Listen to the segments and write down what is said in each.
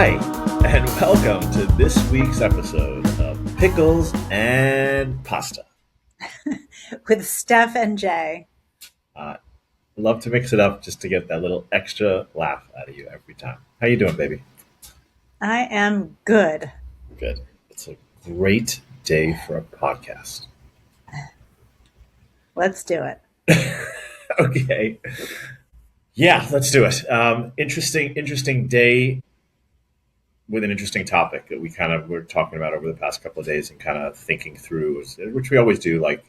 Hi, and welcome to this week's episode of Pickles and Pasta. With Steph and Jay. I love to mix it up just to get that little extra laugh out of you every time. How you doing, baby? I am good. Good. It's a great day for a podcast. Let's do it. Okay. Yeah, let's do it. Interesting day with an interesting topic that we kind of were talking about over the past couple of days and kind of thinking through, which we always do. Like,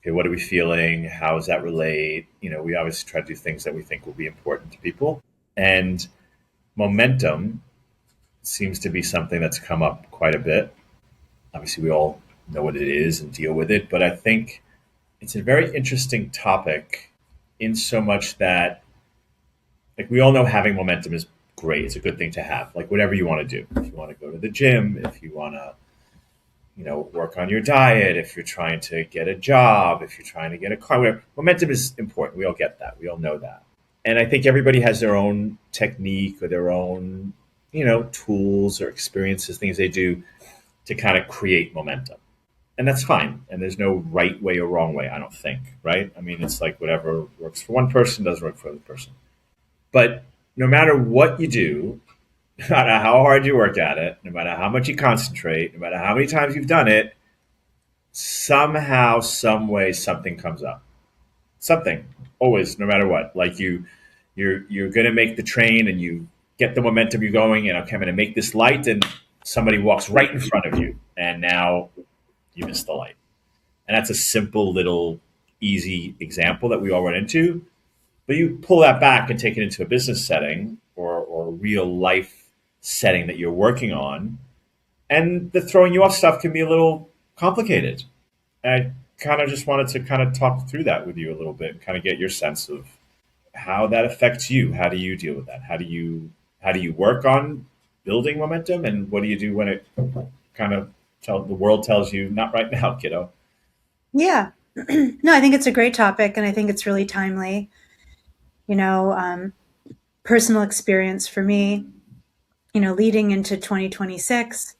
okay, what are we feeling? How does that relate? We obviously try to do things that we think will be important to people. And momentum seems to be something that's come up quite a bit. Obviously, we all know what it is and deal with it, but I think it's a very interesting topic in so much that, like, we all know having momentum is great. It's a good thing to have, like, whatever you want to do. If you want to go to the gym, if you want to work on your diet, if you're trying to get a job, if you're trying to get a car, whatever. Momentum is important. We all get that. We all know that. And I think everybody has their own technique or their own, tools or experiences, things they do to kind of create momentum. And that's fine. And there's no right way or wrong way, I don't think, right? I mean, it's like whatever works for one person doesn't work for the other person. But no matter what you do, no matter how hard you work at it, no matter how much you concentrate, no matter how many times you've done it, somehow, some way, something comes up. Something, always, no matter what. Like you're going to make the train, and you get the momentum you're going, and okay, I'm going to make this light, and somebody walks right in front of you, and now you miss the light. And that's a simple little easy example that we all run into. But you pull that back and take it into a business setting or real life setting that you're working on, and the throwing you off stuff can be a little complicated. And I kind of just wanted to kind of talk through that with you a little bit and kind of get your sense of how that affects you. How do you deal with that? How do you work on building momentum, and what do you do when it kind of the world tells you not right now, kiddo? Yeah. No, I think it's a great topic, and I think it's really timely. You know, personal experience for me, leading into 2026,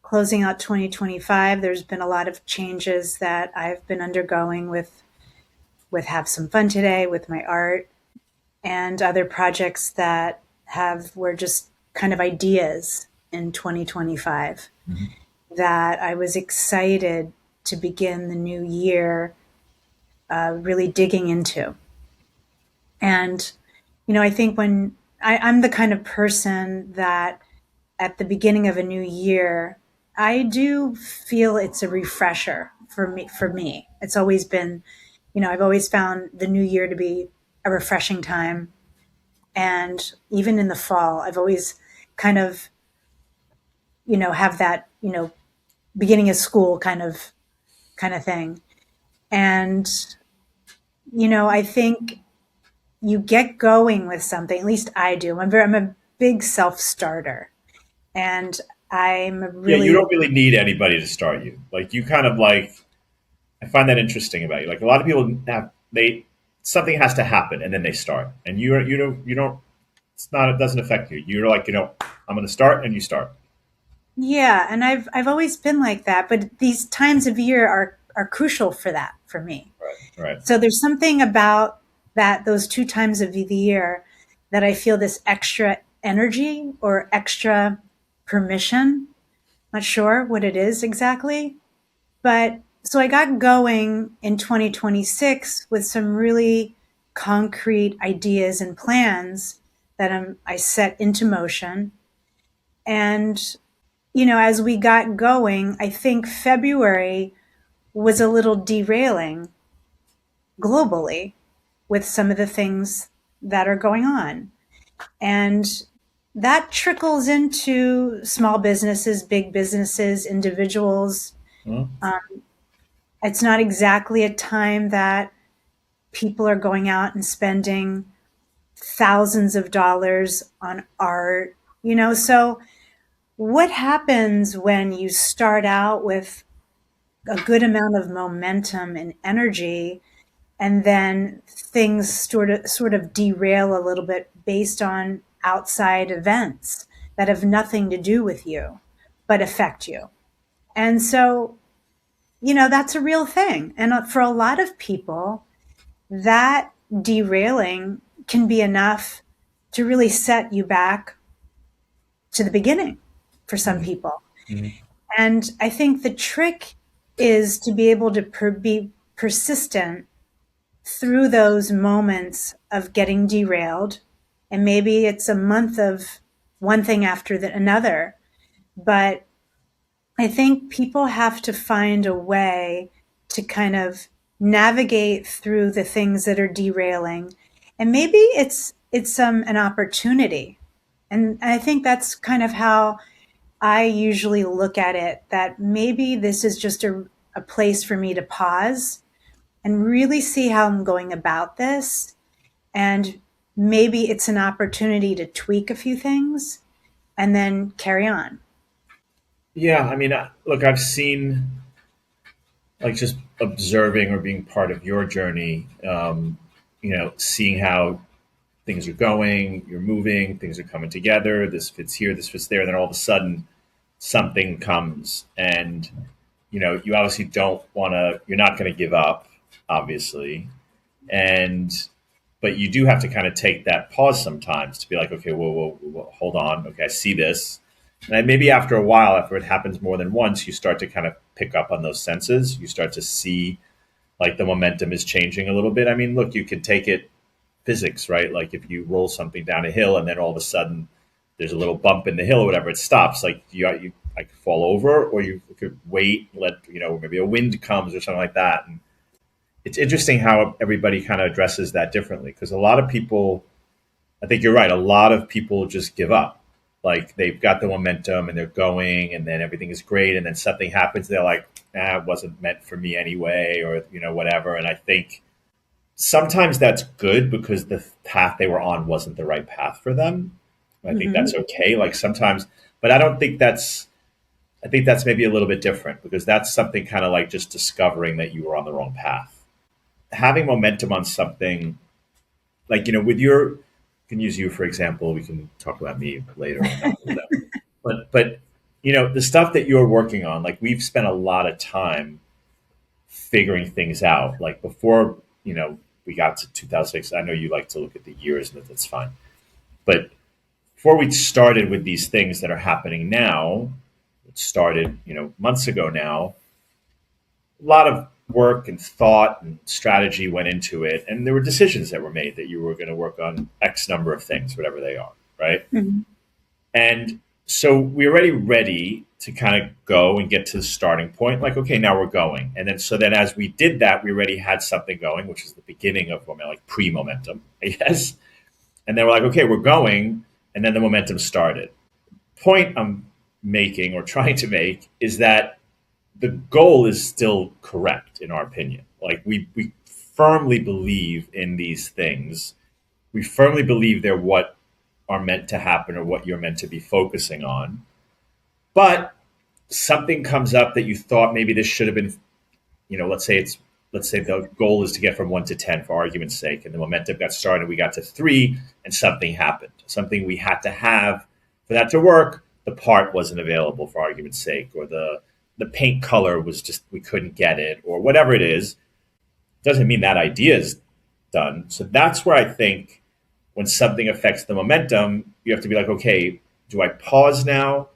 closing out 2025, there's been a lot of changes that I've been undergoing with Have Some Fun Today, with my art, and other projects that were just kind of ideas in 2025 that I was excited to begin the new year really digging into. And, I think when I'm the kind of person that at the beginning of a new year, I do feel it's a refresher for me. It's always been, I've always found the new year to be a refreshing time. And even in the fall, I've always kind of, have that, beginning of school kind of thing. And, I think you get going with something, at least I do. I'm a big self-starter, and I'm Yeah, you really, don't really need anybody to start you. Like, you kind of like, I find that interesting about you. Like, a lot of people something has to happen and then they start, and you don't. It's not. It doesn't affect you. You're like, I'm going to start, and you start. yeah. And I've always been like that, but these times of year are crucial for that for me. Right. Right. So there's something about those two times of the year that I feel this extra energy or extra permission. Not sure what it is exactly, but so I got going in 2026 with some really concrete ideas and plans that I set into motion. And, as we got going, I think February was a little derailing globally with some of the things that are going on. And that trickles into small businesses, big businesses, individuals. Well, It's not exactly a time that people are going out and spending thousands of dollars on art, So what happens when you start out with a good amount of momentum and energy, and then things sort of derail a little bit based on outside events? that have nothing to do with you, but affect you. And so, that's a real thing. And for a lot of people, that derailing can be enough to really set you back to the beginning for some Mhm. people. Mhm. And I think the trick is to be able to be persistent through those moments of getting derailed. And maybe it's a month of one thing after another. But I think people have to find a way to kind of navigate through the things that are derailing. And maybe it's an opportunity. And I think that's kind of how I usually look at it, that maybe this is just a place for me to pause and really see how I'm going about this. And maybe it's an opportunity to tweak a few things and then carry on. Yeah, I mean, look, I've seen, like, just observing or being part of your journey, seeing how things are going, you're moving, things are coming together, this fits here, this fits there, and then all of a sudden something comes, and you obviously don't want to, you're not going to give up, obviously, and but you do have to kind of take that pause sometimes to be like, okay, whoa, hold on, okay, I see this. And maybe after a while, after it happens more than once, you start to kind of pick up on those senses. You start to see like the momentum is changing a little bit. I mean, look, you could take it physics, right? Like if you roll something down a hill and then all of a sudden there's a little bump in the hill or whatever, it stops. Like you like fall over, or you could wait, let maybe a wind comes or something like that. And it's interesting how everybody kind of addresses that differently, because a lot of people, I think you're right, a lot of people just give up. Like they've got the momentum and they're going, and then everything is great, and then something happens, they're like, it wasn't meant for me anyway, or whatever. And I think sometimes that's good because the path they were on wasn't the right path for them. I think Mm-hmm. that's okay. Like sometimes, but I don't think that's. I think that's maybe a little bit different, because that's something kind of like just discovering that you were on the wrong path. Having momentum on something, like with your, can use you for example. We can talk about me later or not. But the stuff that you're working on, like we've spent a lot of time figuring things out. Like before, we got to 2006. I know you like to look at the years, and that's fine. But before we started with these things that are happening now, it started, months ago now. A lot of work and thought and strategy went into it, and there were decisions that were made that you were going to work on X number of things, whatever they are, right? Mm-hmm. And so we're already ready to kind of go and get to the starting point. Like, okay, now we're going. And then, so then as we did that, we already had something going, which is the beginning of momentum, like pre momentum, I guess. And then we're like, okay, we're going. And then the momentum started. Point I'm making or trying to make is that the goal is still correct, in our opinion. Like, we firmly believe in these things. We firmly believe they're what are meant to happen or what you're meant to be focusing on. But something comes up that you thought maybe this should have been, let's say the goal is to get from 1 to 10 for argument's sake, and the momentum got started, we got to 3, and something happened. Something we had to have for that to work. The part wasn't available for argument's sake, or the paint color was just, we couldn't get it, or whatever it is. Doesn't mean that idea is done. So that's where I think when something affects the momentum, you have to be like, okay, do I pause now?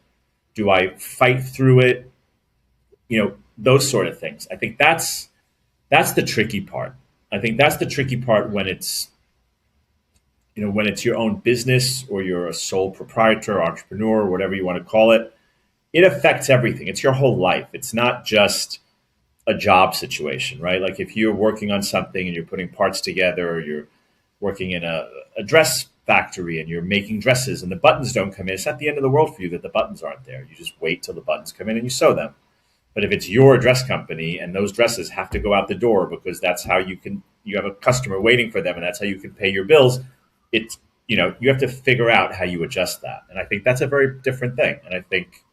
Do I fight through it? Those sort of things. I think that's the tricky part. I think that's the tricky part when it's when it's your own business, or you're a sole proprietor, entrepreneur, whatever you want to call it. It affects everything. It's your whole life. It's not just a job situation, right? Like if you're working on something and you're putting parts together, or you're working in a dress factory and you're making dresses and the buttons don't come in, it's not the end of the world for you that the buttons aren't there. You just wait till the buttons come in and you sew them. But if it's your dress company and those dresses have to go out the door because that's how you have a customer waiting for them and that's how you can pay your bills, it's, you have to figure out how you adjust that. And I think that's a very different thing. And I think,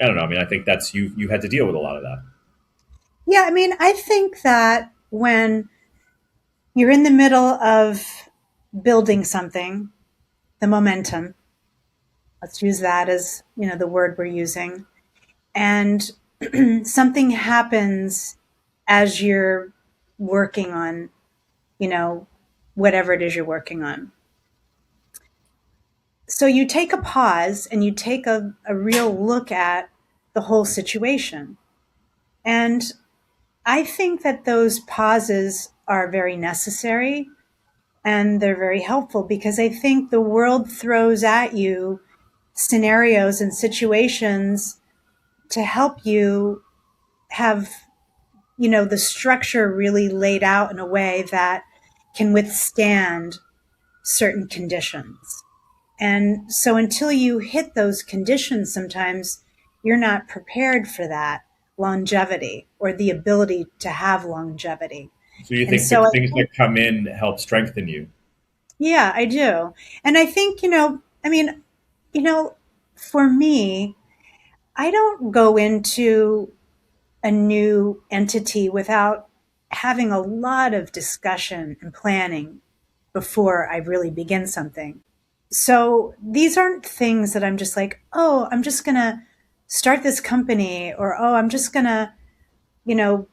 I don't know, I mean, I think that's, you had to deal with a lot of that. Yeah, I mean, I think that when you're in the middle of building something, the momentum, Let's use that as, the word we're using. And something happens as you're working on, you know, whatever it is you're working on. So you take a pause and you take a real look at the whole situation. And I think that those pauses are very necessary and they're very helpful because I think the world throws at you scenarios and situations to help you have, the structure really laid out in a way that can withstand certain conditions. And so until you hit those conditions, sometimes you're not prepared for that longevity or the ability to have longevity. So you And think so the I things think, that come in help strengthen you? yeah, I do. And I think, you know, for me, I don't go into a new entity without having a lot of discussion and planning before I really begin something. So these aren't things that I'm just like, oh, I'm just going to start this company or, oh, I'm just going to, you know,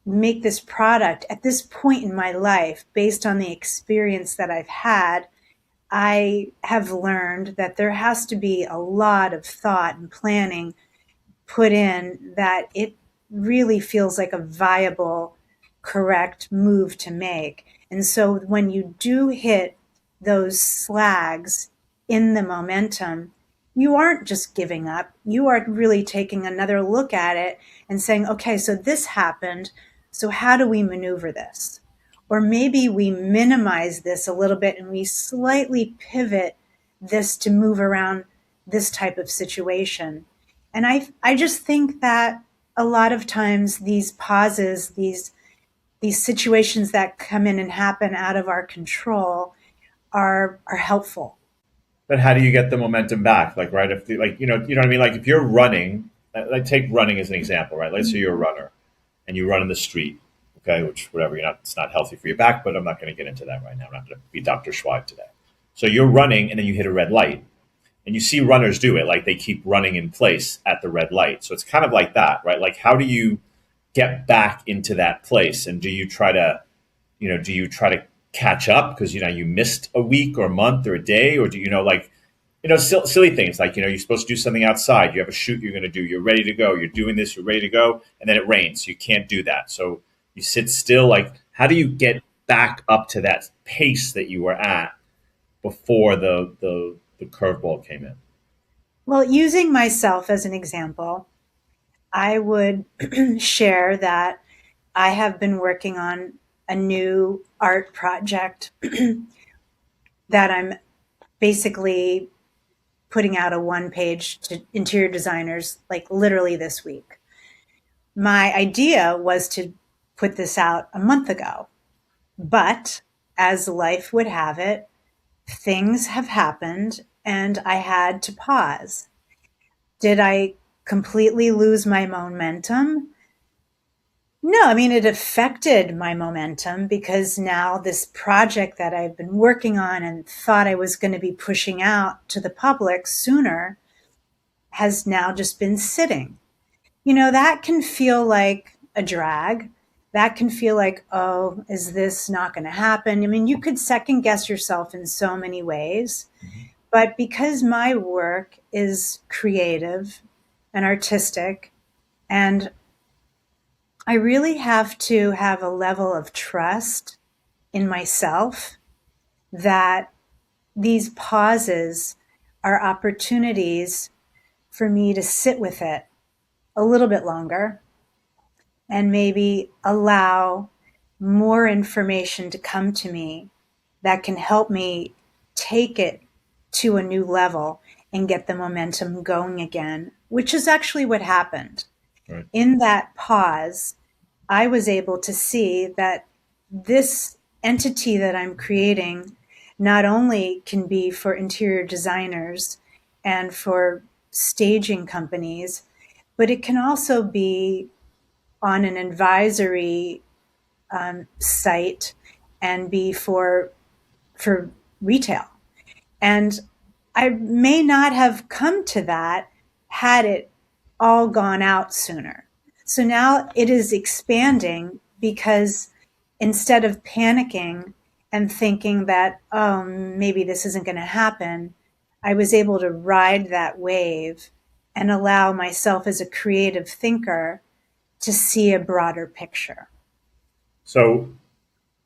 make this product at this point in my life based on the experience that I've had. I have learned that there has to be a lot of thought and planning put in that it really feels like a viable, correct move to make. And so when you do hit those slags in the momentum, you aren't just giving up. You are really taking another look at it and saying, okay, so this happened. So how do we maneuver this? Or maybe we minimize this a little bit and we slightly pivot this to move around this type of situation. And I just think that a lot of times these pauses, these situations that come in and happen out of our control are helpful. But how do you get the momentum back? Like, right, if the, like, you know what I mean? Like, if you're running, like, take running as an example, right? Let's say you're a runner and you run in the street, okay, which whatever, you're not, it's not healthy for your back, but I'm not going to get into that right now. I'm not going to be Dr. Schwab today. So you're running and then you hit a red light, and you see runners do it, like they keep running in place at the red light. So it's kind of like that, right? Like, how do you get back into that place, and do you try to, do you try to catch up because you missed a week or a month or a day, or do like, silly things like, you're supposed to do something outside, you have a shoot you're going to do, you're ready to go, you're doing this, you're ready to go, and then it rains, so you can't do that, so you sit still. Like, how do you get back up to that pace that you were at before the curveball came in? Well, using myself as an example, I would share that I have been working on a new art project that I'm basically putting out a one page to interior designers like literally this week. My idea was to put this out a month ago, but as life would have it, things have happened and I had to pause. Did I completely lose my momentum? No, I mean, it affected my momentum because now this project that I've been working on and thought I was going to be pushing out to the public sooner has now just been sitting. That can feel like a drag. That can feel like, oh, is this not going to happen? I mean, you could second guess yourself in so many ways. But because my work is creative and artistic, and I really have to have a level of trust in myself that these pauses are opportunities for me to sit with it a little bit longer and maybe allow more information to come to me that can help me take it to a new level and get the momentum going again, which is actually what happened. Right. In that pause, I was able to see that this entity that I'm creating not only can be for interior designers and for staging companies, but it can also be on an advisory site and be for retail. And I may not have come to that had it all gone out sooner. So now it is expanding because instead of panicking and thinking that, oh, maybe this isn't going to happen, I was able to ride that wave and allow myself as a creative thinker to see a broader picture. So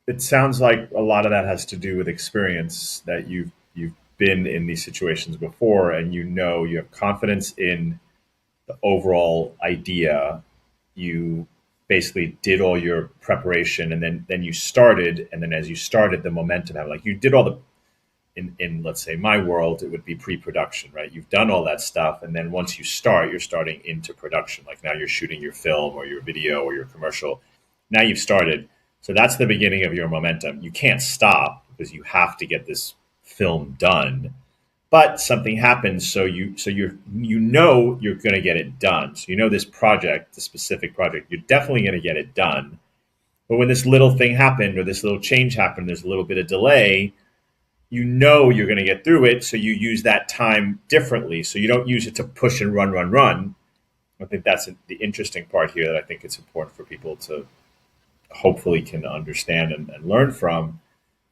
it sounds like a lot of that has to do with experience, that you've been in these situations before, and you have confidence in the overall idea. You basically did all your preparation, and then you started, and then as you started, the momentum happened. Like you did all the in let's say my world, it would be pre-production, right? You've done all that stuff, and then once you start, you're starting into production. Like now you're shooting your film or your video or your commercial. Now you've started, so that's the beginning of your momentum. You can't stop because you have to get this film done. But something happens, so you're going to get it done. So you know this project, the specific project, you're definitely going to get it done. But when this little thing happened or this little change happened, there's a little bit of delay, you know you're going to get through it, so you use that time differently. So you don't use it to push and run, run, run. I think that's the interesting part here that I think it's important for people to hopefully can understand and learn from.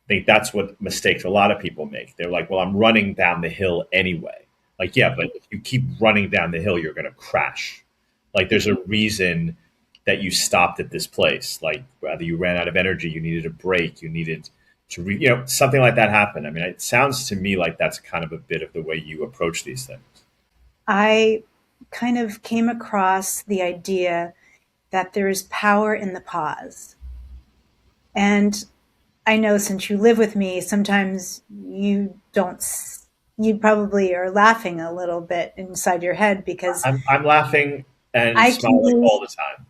I think that's what mistakes a lot of people make. They're like, well, I'm running down the hill anyway. Like, yeah, but if you keep running down the hill, you're going to crash. Like, there's a reason that you stopped at this place. Like, whether you ran out of energy, you needed a break, you needed something like that happened. I mean, it sounds to me like that's kind of a bit of the way you approach these things. I kind of came across the idea that there is power in the pause. And I know since you live with me, sometimes you don't, you probably are laughing a little bit inside your head because I'm laughing and I can smiling be, all the time.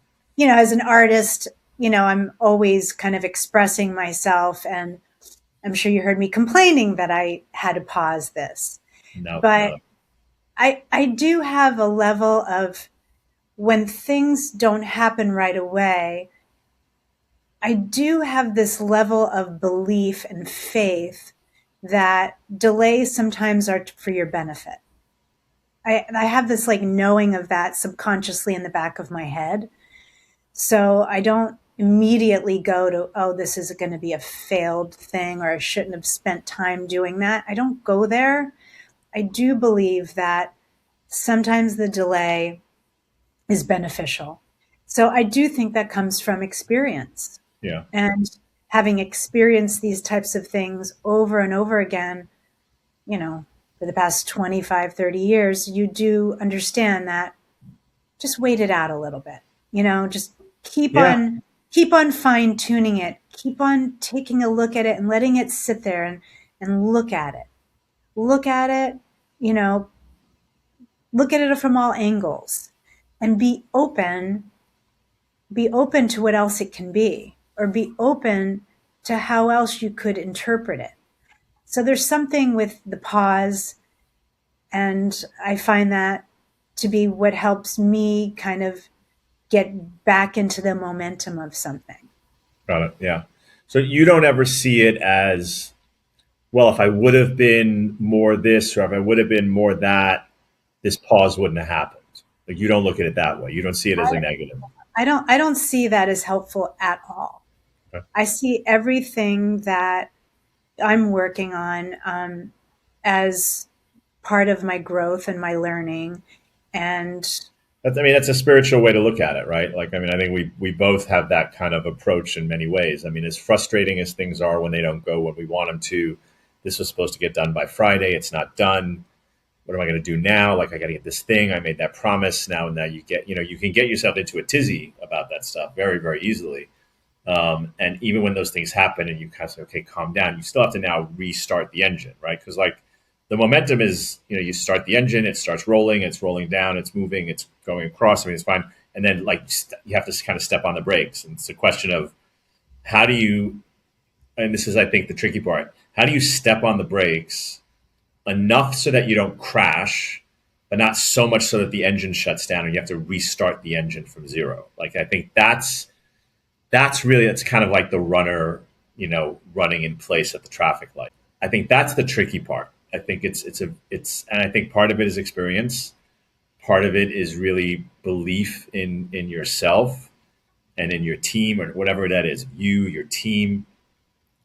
as an artist, I'm always kind of expressing myself. And I'm sure you heard me complaining that I had to pause this. No, But no. I do have a level of when things don't happen right away, I do have this level of belief and faith that delays sometimes are for your benefit. I have this like knowing of that subconsciously in the back of my head. So I don't immediately go to, oh, this is going to be a failed thing or I shouldn't have spent time doing that. I don't go there. I do believe that sometimes the delay is beneficial. So I do think that comes from experience. Yeah. And having experienced these types of things over and over again, for the past 25, 30 years, you do understand that just wait it out a little bit. Just keep Yeah. on keep on fine tuning it. Keep on taking a look at it and letting it sit there and look at it. Look at it, you know, look at it from all angles and be open to what else it can be, or be open to how else you could interpret it. So there's something with the pause, and I find that to be what helps me kind of get back into the momentum of something. Got it. Yeah. So you don't ever see it as, well, if I would have been more this or if I would have been more that, this pause wouldn't have happened. Like you don't look at it that way. You don't see it as a negative. I don't see that as helpful at all. Okay. I see everything that I'm working on as part of my growth and my learning. And That's a spiritual way to look at it, right? Like, I mean, I think we both have that kind of approach in many ways. I mean, as frustrating as things are when they don't go when we want them to, this was supposed to get done by Friday. It's not done. What am I going to do now? Like, I got to get this thing. I made that promise. Now you can get yourself into a tizzy about that stuff very, very easily. And even when those things happen and you kind of say, okay, calm down, you still have to now restart the engine, right? Because like the momentum is, you start the engine, it starts rolling, it's rolling down, it's moving, it's going across. I mean, it's fine. And then like you have to kind of step on the brakes. And it's a question of how do you, and this is, I think, the tricky part, how do you step on the brakes enough so that you don't crash, but not so much so that the engine shuts down and you have to restart the engine from zero. Like, I think that's kind of like the runner, running in place at the traffic light. I think that's the tricky part. I think it's and I think part of it is experience. Part of it is really belief in yourself and in your team or whatever that is. You, your team,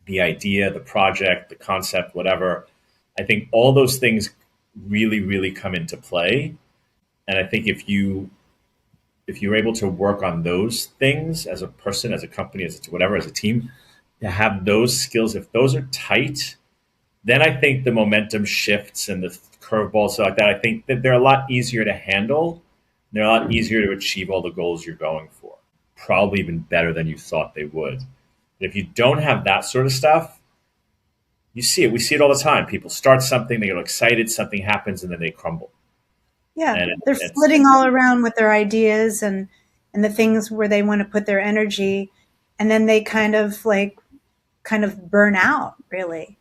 the idea, the project, the concept, whatever. I think all those things really, really come into play. And I think if you're able to work on those things as a person, as a company, as a, whatever, as a team, to have those skills, if those are tight, then I think the momentum shifts and the curveballs stuff like that. I think that they're a lot easier to handle. They're a lot easier to achieve all the goals you're going for. Probably even better than you thought they would. If you don't have that sort of stuff, you see it. We see it all the time. People start something, they get excited, something happens, and then they crumble. Yeah, And they're flitting all around with their ideas and the things where they want to put their energy, and then they kind of burn out, really.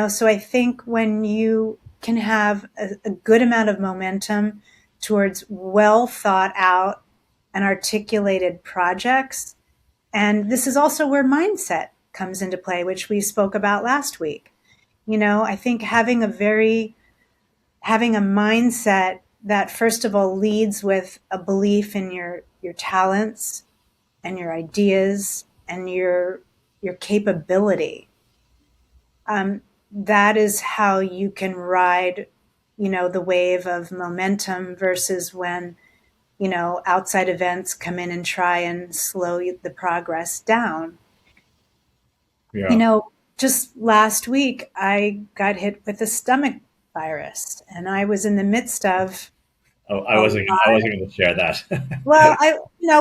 So I think when you can have a good amount of momentum towards well thought out and articulated projects, and this is also where mindset comes into play, which we spoke about last week. I think having a mindset that first of all leads with a belief in your talents and your ideas and your capability. That is how you can ride, the wave of momentum versus when, outside events come in and try and slow the progress down. You yeah, know, just last week, I got hit with a stomach virus and I was in the midst of oh, a I lot. wasn't going to share that. Well,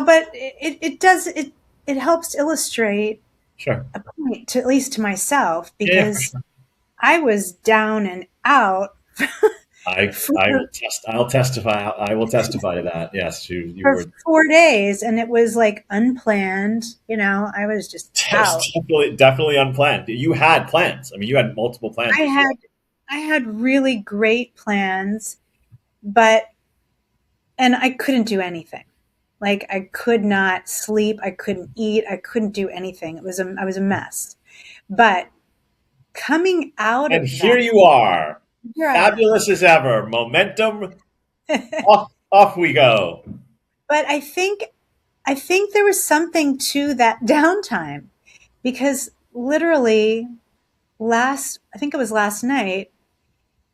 but it helps illustrate Sure. a point to, at least to myself, Yeah, yeah, for because sure. I was down and out for I'll testify. I will testify to that. Yes, you for were 4 days, and it was like unplanned. I was just out. definitely unplanned. You had plans. I mean, you had multiple plans I before. had I had really great plans, but and I couldn't do anything. Like I could not sleep, I couldn't eat, I couldn't do anything. I was a mess. But coming out And of that, here you are, here I am. fabulous as ever. Momentum off we go. But I think there was something to that downtime, because literally I think it was last night,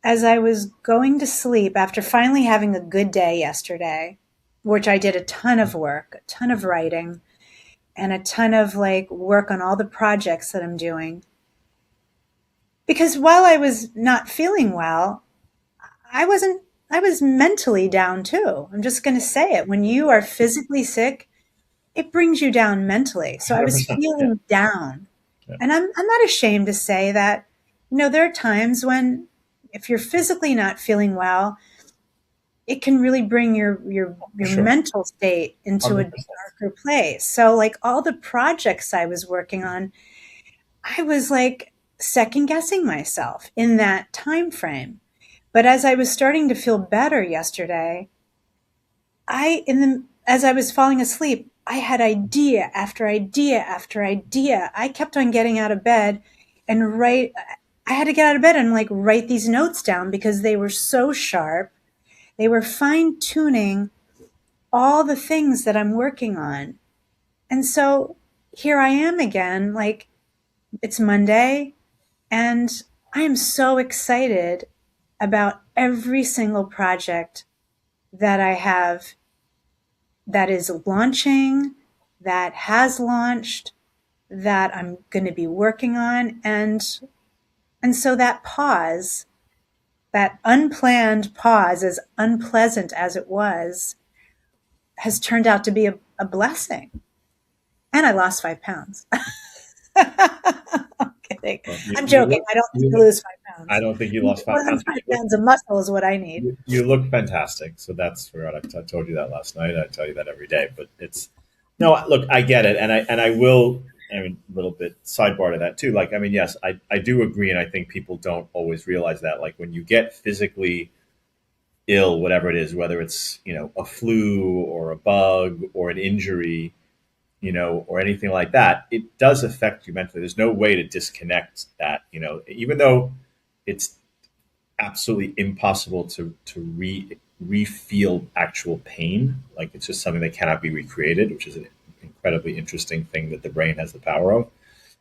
as I was going to sleep after finally having a good day yesterday, which I did a ton of work, a ton of writing, and a ton of like work on all the projects that I'm doing. Because while I was not feeling well, I wasn't, I was mentally down too. I'm just going to say it. When you are physically sick, it brings you down mentally. So I was 100%. Yeah, feeling down. yeah, And I'm not ashamed to say that, there are times when if you're physically not feeling well, it can really bring for your sure. mental state into a 100%. darker place. So like all the projects I was working on, I was like second guessing myself in that time frame. But as I was starting to feel better yesterday, as I was falling asleep, I had idea after idea after idea. I kept on getting out of bed and write. I had to get out of bed and like write these notes down because they were so sharp. They were fine tuning all the things that I'm working on. And so here I am again, like it's Monday, and I am so excited about every single project that I have that is launching, that has launched, that I'm going to be working on. And so that pause, that unplanned pause, as unpleasant as it was, has turned out to be a blessing. And I lost 5 pounds. I'm kidding. Well, I'm joking. I don't need to lose five I pounds. don't think you lost More five than pounds, but 5 pounds of muscle is what I need. you look fantastic. So that's where I told you that last night. I tell you that every day. But it's no, look, I get it, and I will. I mean, a little bit sidebar to that too. Like, I mean, yes, I do agree, and I think people don't always realize that. Like, when you get physically ill, whatever it is, whether it's a flu or a bug or an injury, or anything like that, it does affect you mentally. There's no way to disconnect that. Even though it's absolutely impossible to re-feel actual pain. Like it's just something that cannot be recreated, which is an incredibly interesting thing that the brain has the power of.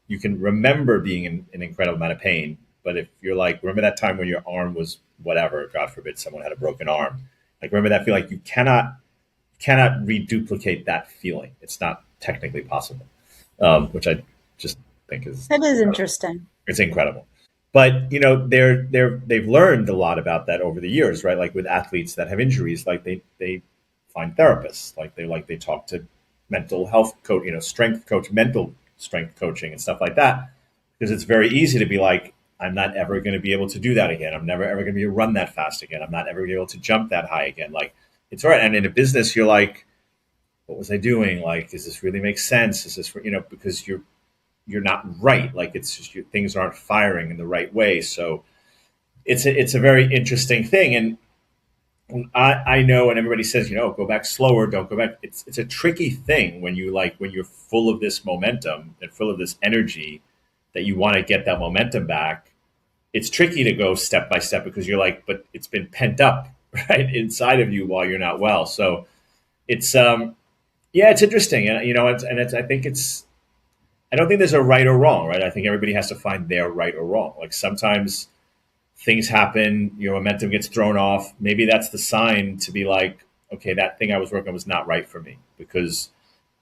You can remember being in an incredible amount of pain, but if you're like, remember that time when your arm was whatever, God forbid someone had a broken arm, like remember that feel, like you cannot reduplicate that feeling. It's not technically possible, which I just think is That is incredible. interesting. It's incredible. But they've learned a lot about that over the years, right? Like with athletes that have injuries, like they find therapists, like they talk to mental health coach, strength coach, mental strength coaching and stuff like that, because it's very easy to be like, I'm not ever going to be able to do that again. I'm never ever going to be able to run that fast again. I'm not ever going to be able to jump that high again. Like it's all right. And in a business, you're like, what was I doing? Like, does this really make sense? Is this, because you're not right. Like it's just things aren't firing in the right way. So it's a very interesting thing. And I know, and everybody says, go back slower, don't go back. It's a tricky thing when when you're full of this momentum and full of this energy that you want to get that momentum back. It's tricky to go step by step because you're like, but it's been pent up right inside of you while you're not well. So it's yeah, it's interesting, and I think it's, I don't think there's a right or wrong, right? I think everybody has to find their right or wrong. Like sometimes things happen, your momentum gets thrown off. Maybe that's the sign to be like, okay, that thing I was working on was not right for me because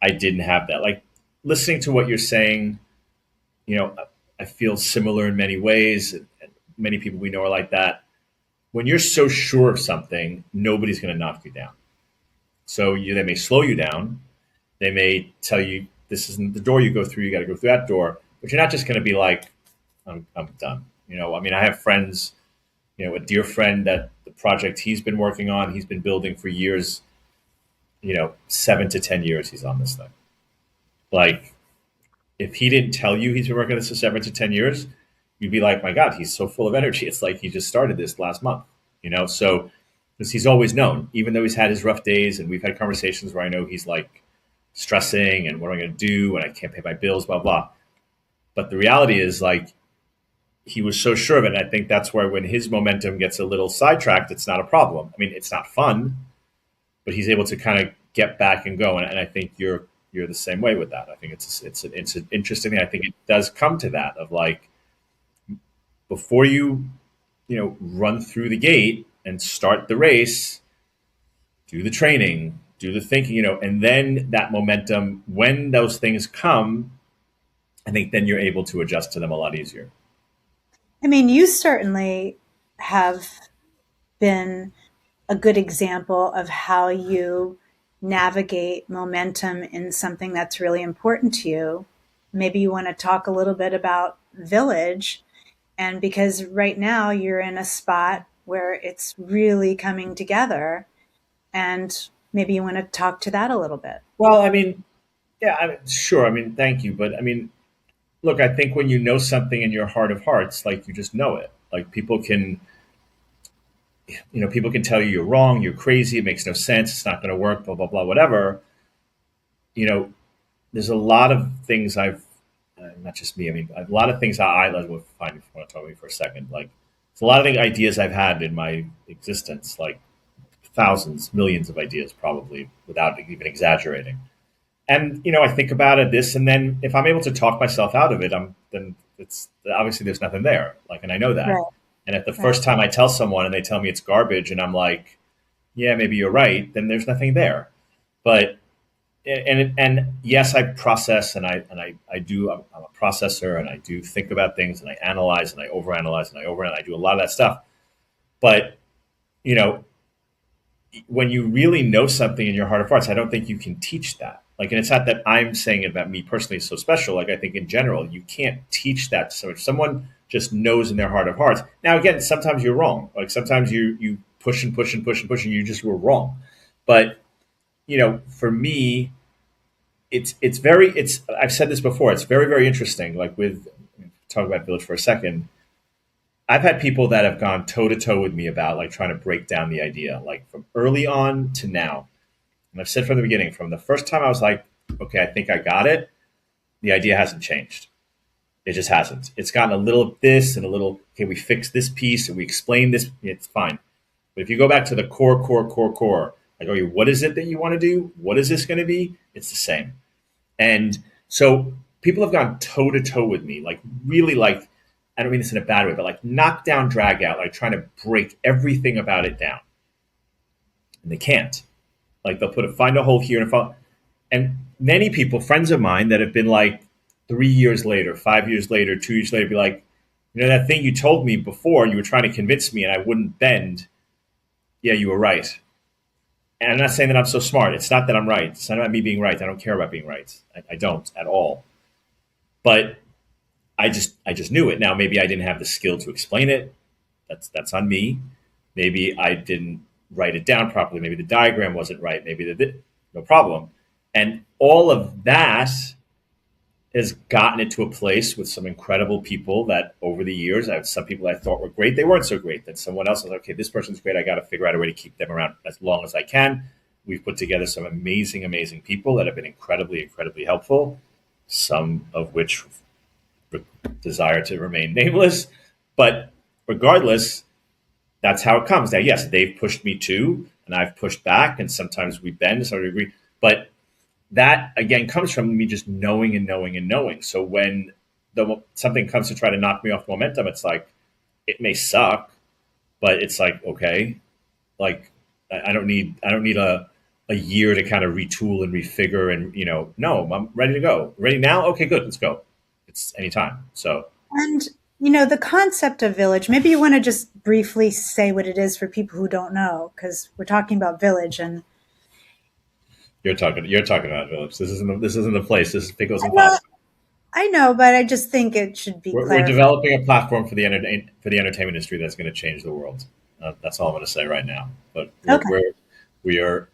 I didn't have that. Like listening to what you're saying, you know, I feel similar in many ways. And many people we know are like that. When you're so sure of something, nobody's going to knock you down. So they may slow you down. They may tell you this isn't the door you go through. You got to go through that door. But you're not just going to be like, I'm done. I mean, I have friends, a dear friend that the project he's been working on, he's been building for years, 7 to 10 years he's on this thing. Like, if he didn't tell you he's been working on this for 7 to 10 years, you'd be like, my God, he's so full of energy. It's like he just started this last month, So, because he's always known, even though he's had his rough days, and we've had conversations where I know he's like stressing and what am I going to do, and I can't pay my bills, blah blah. But the reality is, like, he was so sure of it. And I think that's where when his momentum gets a little sidetracked, it's not a problem. I mean, it's not fun, but he's able to kind of get back and go. And I think you're the same way with that. I think it's an interesting thing. I think it does come to that of like, before you run through the gate and start the race, do the training, do the thinking, and then that momentum, when those things come, I think then you're able to adjust to them a lot easier. I mean, you certainly have been a good example of how you navigate momentum in something that's really important to you. Maybe you want to talk a little bit about Village, and because right now you're in a spot where it's really coming together, and maybe you want to talk to that a little bit. Well, I mean, yeah, sure. I mean, thank you. But I mean, look, I think when you know something in your heart of hearts, like you just know it. Like people can tell you you're wrong, you're crazy, it makes no sense, it's not going to work, blah blah blah, whatever. You know, there's a lot of things not just me. I mean, a lot of things I like. Well, fine, if you want to talk to me for a second. Like, there's a lot of ideas I've had in my existence, like thousands, millions of ideas, probably, without even exaggerating. And I think about it, this, and then if I'm able to talk myself out of it, then it's obviously there's nothing there. Like, and I know that. Right, And if the right. first time I tell someone and they tell me it's garbage, and I'm like, yeah, maybe you're right, then there's nothing there. But and yes, I process and I do. I'm a processor, and I do think about things, and I analyze and I overanalyze and I overanalyze. I do a lot of that stuff. But you know, when you really know something in your heart of hearts, I don't think you can teach that. Like, and it's not that I'm saying it about me personally is so special. Like, I think in general, you can't teach that. So if someone just knows in their heart of hearts. Now, again, sometimes you're wrong. Like sometimes you push and push and push and push, and you just were wrong. But for me, it's very it's. I've said this before. It's very very interesting. Like with talk about Village for a second. I've had people that have gone toe to toe with me about like trying to break down the idea, like from early on to now. And I've said from the beginning, from the first time I was like, okay, I think I got it, the idea hasn't changed. It just hasn't. It's gotten a little of this and a little, okay, we fix this piece and we explain this, it's fine. But if you go back to the core, like, okay, what is it that you want to do? What is this going to be? It's the same. And so people have gone toe to toe with me, like really like, I don't mean this in a bad way, but like knock down, drag out, like trying to break everything about it down. And they can't. Like they'll find a hole here and follow. And many people, friends of mine that have been like 3 years later, 5 years later, 2 years later, be like, that thing you told me before, you were trying to convince me and I wouldn't bend. Yeah, you were right. And I'm not saying that I'm so smart. It's not that I'm right. It's not about me being right. I don't care about being right. I don't at all. But I just knew it. Now maybe I didn't have the skill to explain it. That's on me. Maybe I didn't write it down properly. Maybe the diagram wasn't right. Maybe no problem. And all of that has gotten it to a place with some incredible people that over the years, I had some people I thought were great. They weren't so great. Then someone else was like, okay, this person's great. I got to figure out a way to keep them around as long as I can. We've put together some amazing, amazing people that have been incredibly, incredibly helpful, some of which desire to remain nameless. But regardless, that's how it comes. Now, yes, they've pushed me too, and I've pushed back, and sometimes we bend, so we agree. But that again comes from me just knowing and knowing and knowing. So when something comes to try to knock me off momentum, it's like it may suck, but it's like okay, like I don't need a year to kind of retool and refigure and no, I'm ready to go. Ready now? Okay, good, let's go. It's anytime. So And, the concept of village, maybe you want to just briefly say what it is for people who don't know, because we're talking about village and you're talking about village. This isn't the place. This is Pickles and well, Pasta. I know, but I just think it should be We're clarified. developing a platform for the entertainment industry that's going to change the world. That's all I'm going to say right now. But Okay. we are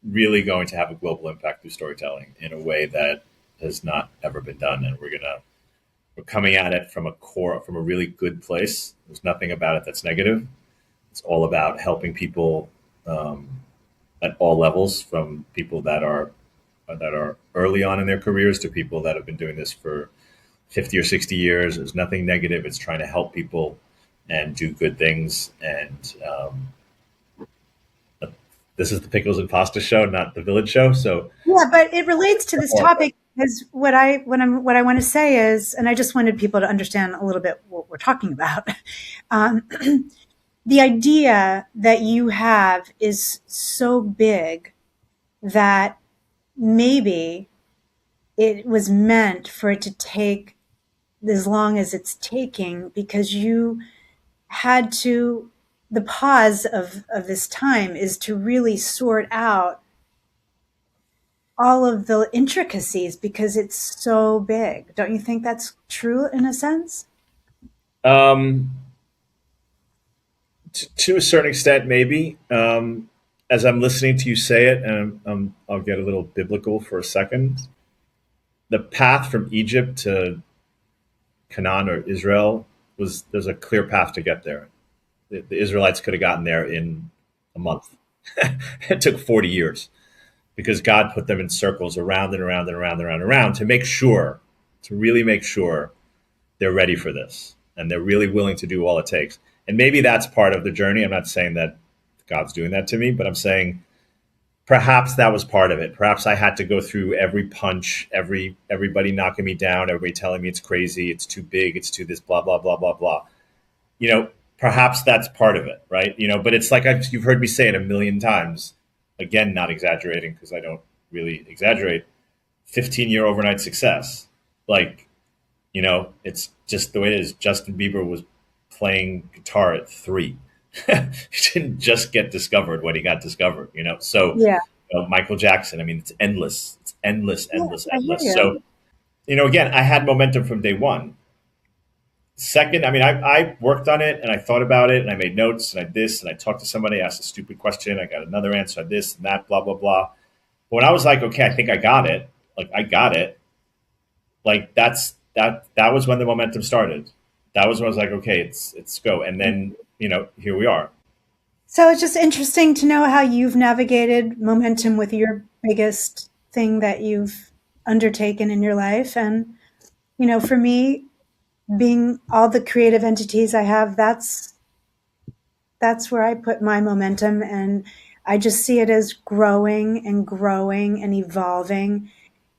really going to have a global impact through storytelling in a way that has not ever been done, and we're coming at it from a really good place. There's nothing about it that's negative. It's all about helping people at all levels, from people that are early on in their careers to people that have been doing this for 50 or 60 years. There's nothing negative. It's trying to help people and do good things. And this is the Pickles and Pasta show, not the Village show. So, Yeah, but it relates to this topic because what I want to say is, and I just wanted people to understand a little bit what we're talking about. Um, the idea that you have is so big that maybe it was meant for it to take as long as it's taking because you had to, the pause of this time is to really sort out all of the intricacies because it's so big. Don't you think that's true in a sense? um, to a certain extent, maybe. As I'm listening to you say it, and I'll get a little biblical for a second. The path from Egypt to Canaan or Israel there's a clear path to get there. The Israelites could have gotten there in a month. It took 40 years because God put them in circles around and around and around and around and around to really make sure they're ready for this and they're really willing to do all it takes. And maybe that's part of the journey. I'm not saying that God's doing that to me, but I'm saying perhaps that was part of it. Perhaps I had to go through every punch, everybody knocking me down, everybody telling me it's crazy, it's too big, it's too this, blah blah blah blah blah. You know, perhaps that's part of it, right? But it's like you've heard me say it a million times. Again, not exaggerating because I don't really exaggerate. 15-year overnight success, like it's just the way it is. Justin Bieber was playing guitar at 3. He didn't just get discovered when he got discovered. So Yeah. Michael Jackson. I mean, it's endless. It's endless, Yeah, endless, I hear endless. you. So again, I had momentum from day one. Second, I mean, I worked on it and I thought about it and I made notes and I this and I talked to somebody, asked a stupid question, I got another answer on this and that, blah blah blah. But when I was like, okay, I think I got it. Like I got it. Like that was when the momentum started. That was when I was like, okay, it's go. And then here we are. So it's just interesting to know how you've navigated momentum with your biggest thing that you've undertaken in your life. And For me, being all the creative entities I have, that's where I put my momentum, and I just see it as growing and growing and evolving.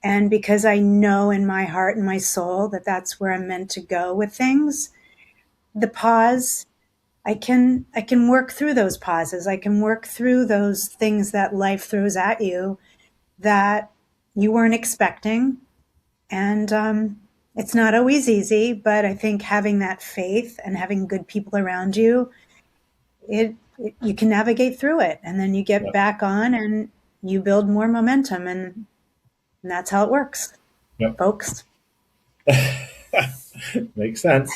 And because I know in my heart and my soul that that's where I'm meant to go with things, the pause, I can work through those pauses. I can work through those things that life throws at you that you weren't expecting. And it's not always easy, but I think having that faith and having good people around you, it you can navigate through it, and then you get Yep. back on and you build more momentum, and that's how it works, Yep. folks. Makes sense.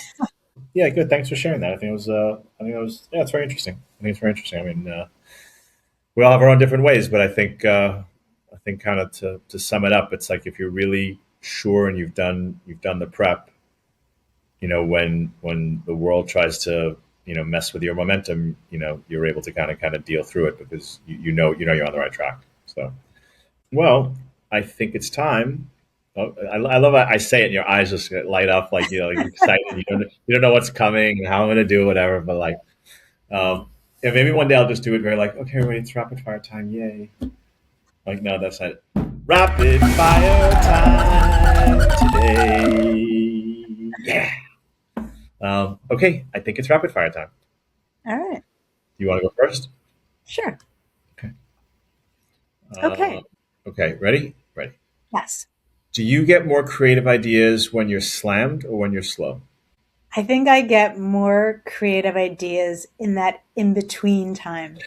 Yeah, good. Thanks for sharing that. I think it was. I think that was. Yeah, it's very interesting. I think it's very interesting. I mean, we all have our own different ways, but I think. I think kind of to sum it up, it's like if you're really sure and you've done the prep. When the world tries to mess with your momentum, you're able to kind of deal through it because you know you're on the right track. So well, I think it's time. Oh, I love how I say it, and your eyes just light up, like like you're excited. You don't know what's coming and how I'm going to do whatever. But like, yeah, maybe one day I'll just do it very like, okay, everybody, it's rapid fire time, yay! Like, no, that's not it. Rapid fire time today. Yeah. Okay, I think it's rapid fire time. All right. Do you want to go first? Sure. Okay. Uh, Okay. okay, ready? Ready. Yes. Do you get more creative ideas when you're slammed or when you're slow? I think I get more creative ideas in that in between time.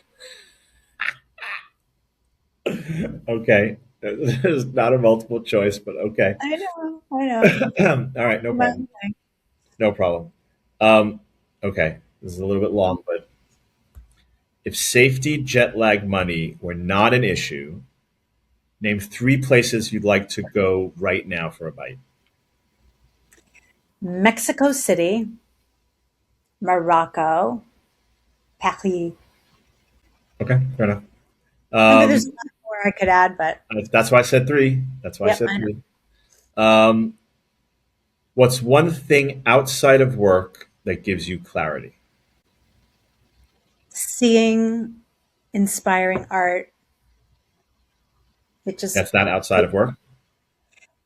Okay. There's not a multiple choice, but okay. I know. I know. All right, no problem. No problem. Um, okay, this is a little bit long, but if safety, jet lag, money were not an issue, name three places you'd like to go right now for a bite. Mexico City, Morocco, Paris. Okay, fair enough. I mean, there's Um, a lot more I could add, but that's why I said three. That's why I yep, said I know. three. Um, what's one thing outside of work that gives you clarity? Seeing inspiring art, it just, That's not outside it, of work.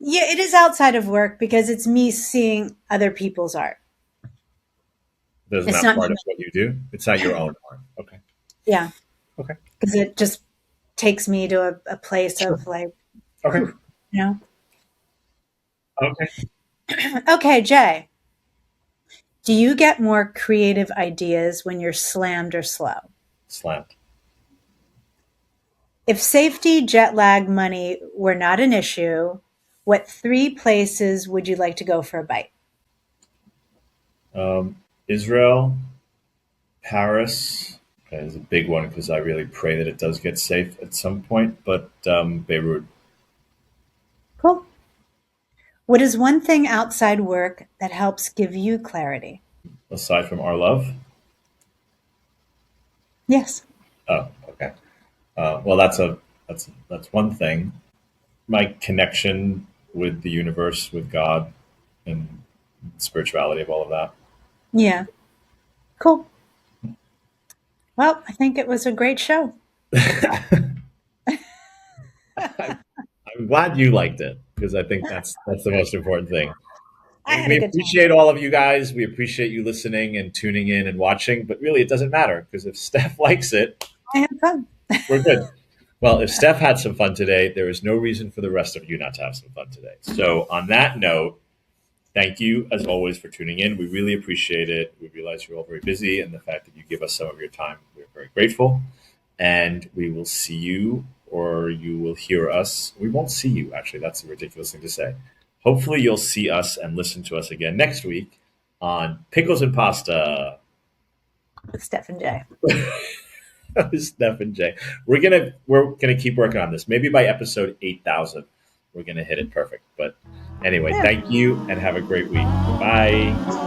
yeah, it is outside of work because it's me seeing other people's art. That's It's not not part me. of what you do. It's not your own art. Okay. Yeah, Okay. because it just takes me to a place Sure. of like, Okay. whew, you know. Okay. Okay, Jay, do you get more creative ideas when you're slammed or slow? Slant. If safety, jet lag, money were not an issue, what three places would you like to go for a bite? Israel, Paris is a big one because I really pray that it does get safe at some point. But Beirut, Cool. What is one thing outside work that helps give you clarity? aside from our love. Yes. Oh, okay. Well, that's one thing. My connection with the universe, with God, and spirituality of all of that. Yeah. Cool. Well, I think it was a great show. I'm glad you liked it because I think that's the most important thing. I had a We good time. appreciate all of you guys. We appreciate you listening and tuning in and watching. But really, it doesn't matter because if Steph likes it, I had fun. we're good. Well, if Steph had some fun today, there is no reason for the rest of you not to have some fun today. So, on that note, thank you as always for tuning in. We really appreciate it. We realize you're all very busy, and the fact that you give us some of your time, we're very grateful. And we will see you, or you will hear us. We won't see you, actually. That's a ridiculous thing to say. Hopefully, you'll see us and listen to us again next week on Pickles and Pasta. With Steph and Jay. Steph and Jay. We're gonna keep working on this. Maybe by episode 8,000, we're gonna hit it perfect. But anyway, Yeah. thank you and have a great week. Bye.